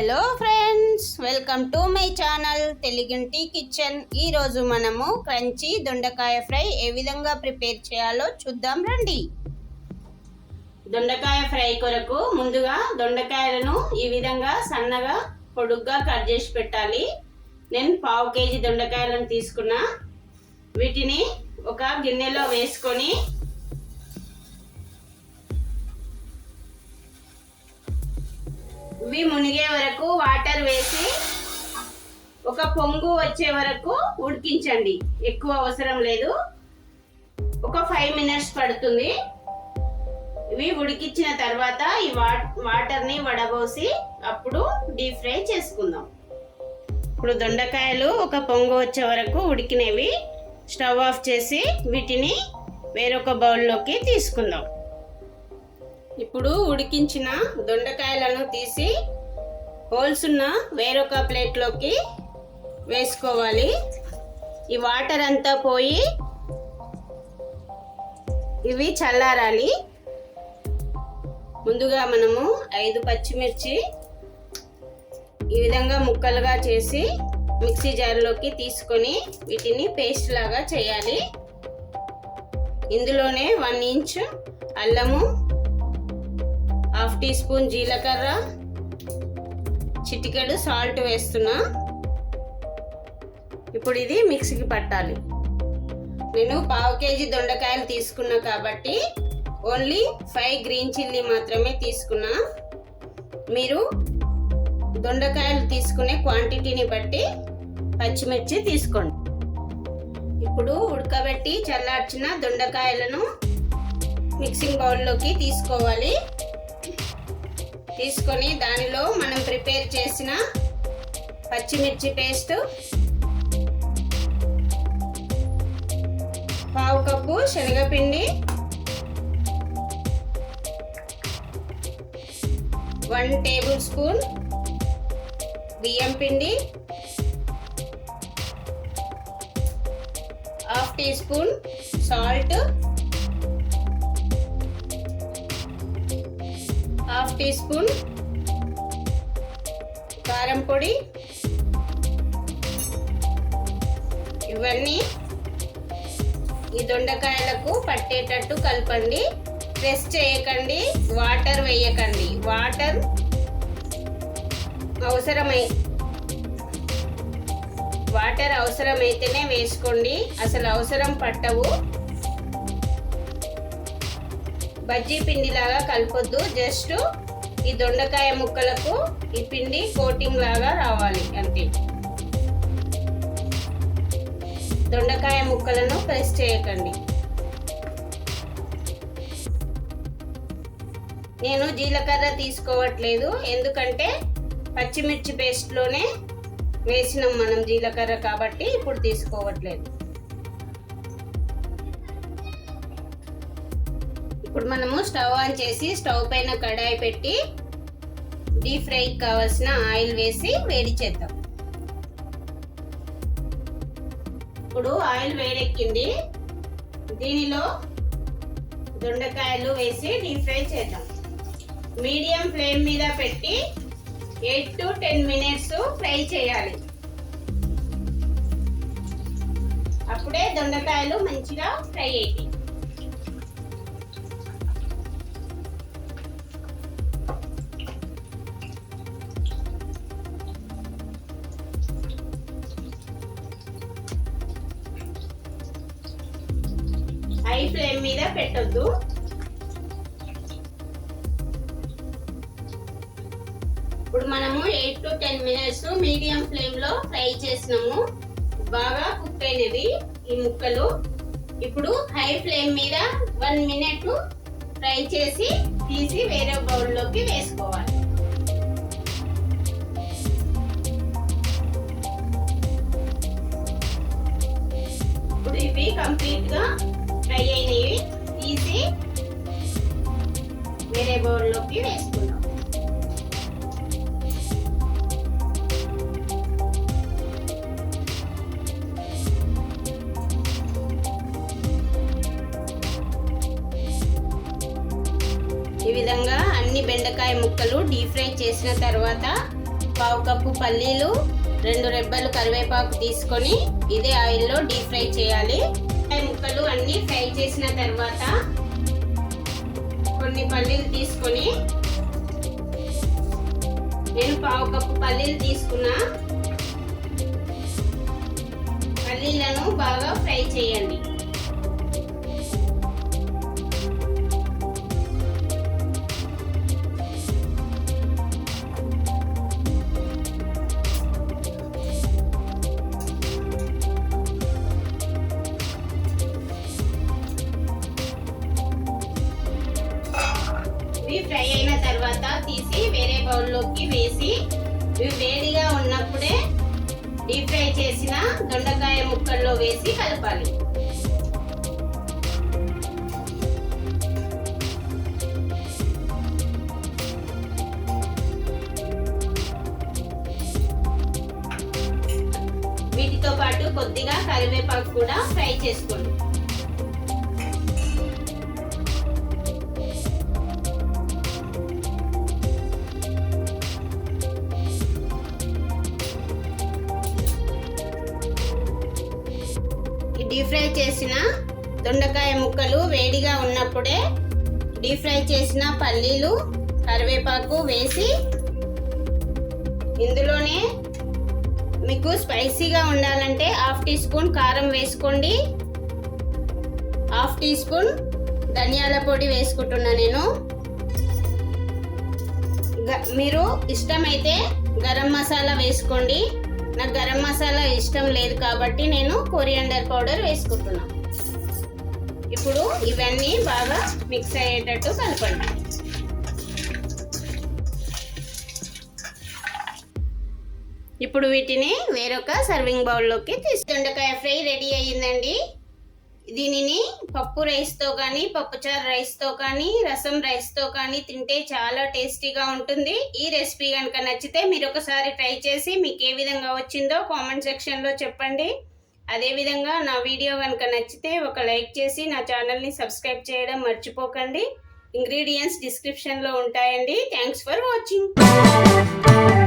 Hello friends, welcome to my channel తెలుగింటి kitchen. ఈరోజు మనము క్రంచీ దొండకాయ ఫ్రై ఏ విధంగా ప్రిపేర్ చేయాలో చూద్దాం రండి. దొండకాయ ఫ్రై కొరకు ముందుగా దొండకాయలను ఈ విధంగా సన్నగా పొడుగ్గా కట్ చేసి పెట్టాలి. నేను 1/2 kg దొండకాయలను తీసుకున్నా. వీటిని ఒక గిన్నెలో వేసుకొని ఇవి మునిగే వరకు వాటర్ వేసి ఒక పొంగు వచ్చే వరకు ఉడికించండి. ఎక్కువ అవసరం లేదు, ఒక 5 minutes పడుతుంది. ఇవి ఉడికించిన తర్వాత ఈ వాటర్ని వడబోసి అప్పుడు డీప్ ఫ్రై చేసుకుందాం. ఇప్పుడు దొండకాయలు ఒక పొంగు వచ్చే వరకు ఉడికినవి. స్టవ్ ఆఫ్ చేసి వీటిని వేరొక బౌల్లోకి తీసుకుందాం. ఇప్పుడు ఉడికించిన దొండకాయలను తీసి హోల్స్ ఉన్న వేరొక ప్లేట్లోకి వేసుకోవాలి. ఈ వాటర్ అంతా పోయి ఇవి చల్లారాలి. ముందుగా మనము 5 పచ్చిమిర్చి ఈ విధంగా ముక్కలుగా చేసి మిక్సీ జార్లోకి తీసుకొని వీటిని పేస్ట్ లాగా చేయాలి. ఇందులోనే 1 ఇంచ్ అల్లము, 1/2 teaspoon జీలకర్ర, చిటికెడు సాల్ట్ వేస్తున్నా. ఇప్పుడు ఇది మిక్సీకి పట్టాలి. నేను 1/2 kg దొండకాయలు తీసుకున్నా కాబట్టి ఓన్లీ 5 గ్రీన్ చిల్లీ మాత్రమే తీసుకున్నా. మీరు దొండకాయలు తీసుకునే క్వాంటిటీని బట్టి పచ్చిమిర్చి తీసుకోండి. ఇప్పుడు ఉడకబెట్టి చల్లార్చిన దొండకాయలను మిక్సింగ్ బౌల్లోకి తీసుకోవాలి. తీసుకొని దానిలో మనం ప్రిపేర్ చేసిన పచ్చిమిర్చి పేస్ట్, 1/2 కప్పు శనగపిండి, 1 టేబుల్ స్పూన్ బియ్యం పిండి, 1/2 teaspoon సాల్ట్, 1/2 teaspoon కారం పొడి. ఇవన్నీ ఈ దొండకాయలకు పట్టేటట్టు కలపండి. ప్రెస్ చేయకండి, వాటర్ వేయకండి. వాటర్ అవసరమైతేనే వేసుకోండి, అసలు అవసరం పట్టవు. బజ్జీ పిండిలాగా కలపొద్దు. జస్ట్ ఈ దొండకాయ ముక్కలకు ఈ పిండి కోటింగ్ లాగా రావాలి అంతే. దొండకాయ ముక్కలను ప్రెస్ చేయకండి. నేను జీలకర్ర తీసుకోవట్లేదు, ఎందుకంటే పచ్చిమిర్చి పేస్ట్లోనే వేసినాం మనం జీలకర్ర, కాబట్టి ఇప్పుడు తీసుకోవట్లేదు. ఇప్పుడు మనము స్టవ్ ఆన్ చేసి స్టవ్ పైన కడాయి పెట్టి డీప్ ఫ్రైకి కావాల్సిన ఆయిల్ వేసి వేడి చేద్దాం. ఇప్పుడు ఆయిల్ వేడెక్కింది. దీనిలో దొండకాయలు వేసి డీప్ ఫ్రై చేద్దాం. మీడియం ఫ్లేమ్ మీద పెట్టి 8 to 10 minutes ఫ్రై చేయాలి. అప్పుడే దొండకాయలు మంచిగా ఫ్రై అయ్యి. హై ఫ్లేమ్ మీద పెట్టొద్దు. ఇప్పుడు మనము 8 to 10 minutes మీడియం ఫ్లేమ్ లో ఫ్రై చేసినాము. బాగా కుక్ అయినవి ఈ ముక్కలు. ఇప్పుడు హై ఫ్లేమ్ మీద 1 minute ఫ్రై చేసి తీసి వేరే బౌల్లోకి వేసుకోవాలి. ఇప్పుడు ఇవి కంప్లీట్ గా ఫ్రై అయినవి తీసి వేరే బౌల్లోకి వేసుకుందాం. ఈ విధంగా అన్ని బెండకాయ ముక్కలు డీప్ ఫ్రై చేసిన తర్వాత పావు కప్పు పల్లీలు, 2 రెబ్బలు కరివేపాకు తీసుకొని ఇదే ఆయిల్లో డీప్ ఫ్రై చేయాలి. ముక్కలు అన్నీ ఫ్రై చేసిన తర్వాత కొన్ని పల్లీలు తీసుకొని, నేను పావు కప్పు పల్లీలు తీసుకున్నా. పల్లీలను బాగా ఫ్రై చేయండి. ఇవి ఫ్రై అయిన తర్వాత తీసి వేరే బౌల్లోకి వేసి, ఇవి వేడిగా ఉన్నప్పుడే డీప్ ఫ్రై చేసిన దొండకాయ ముక్కల్లో వేసి కలపాలి. వీటితో పాటు కొద్దిగా కరివేపాకు కూడా ఫ్రై చేసుకోండి. డీప్ ఫ్రై చేసిన దొండకాయ ముక్కలు వేడిగా ఉన్నప్పుడే డీప్ ఫ్రై చేసిన పల్లీలు, కరివేపాకు వేసి, ఇందులోనే మీకు స్పైసీగా ఉండాలంటే 1/2 టీ స్పూన్ కారం వేసుకోండి, 1/2 టీ స్పూన్ ధనియాల పొడి వేసుకుంటున్నా నేను. మీరు ఇష్టమైతే గరం మసాలా వేసుకోండి. నాకు గరం మసాలా ఇష్టం లేదు కాబట్టి నేను కొరియాండర్ పౌడర్ వేసుకుంటున్నా. ఇప్పుడు ఇవన్నీ బాగా మిక్స్ అయ్యేటట్టు కలపండి. ఇప్పుడు వీటిని వేరొక సర్వింగ్ బౌల్లోకి దొండకాయ ఫ్రై రెడీ అయ్యిందండి. దీనిని పప్పు రైస్తో కానీ, పప్పుచారు రైస్తో కానీ, రసం రైస్తో కానీ తింటే చాలా టేస్టీగా ఉంటుంది. ఈ రెసిపీ కనుక నచ్చితే మీరు ఒకసారి ట్రై చేసి మీకు ఏ విధంగా వచ్చిందో కామెంట్ సెక్షన్లో చెప్పండి. అదేవిధంగా నా వీడియో కనుక నచ్చితే ఒక లైక్ చేసి నా ఛానల్ని సబ్స్క్రైబ్ చేయడం మర్చిపోకండి. ఇంగ్రీడియంట్స్ డిస్క్రిప్షన్లో ఉంటాయండి. Thanks for watching.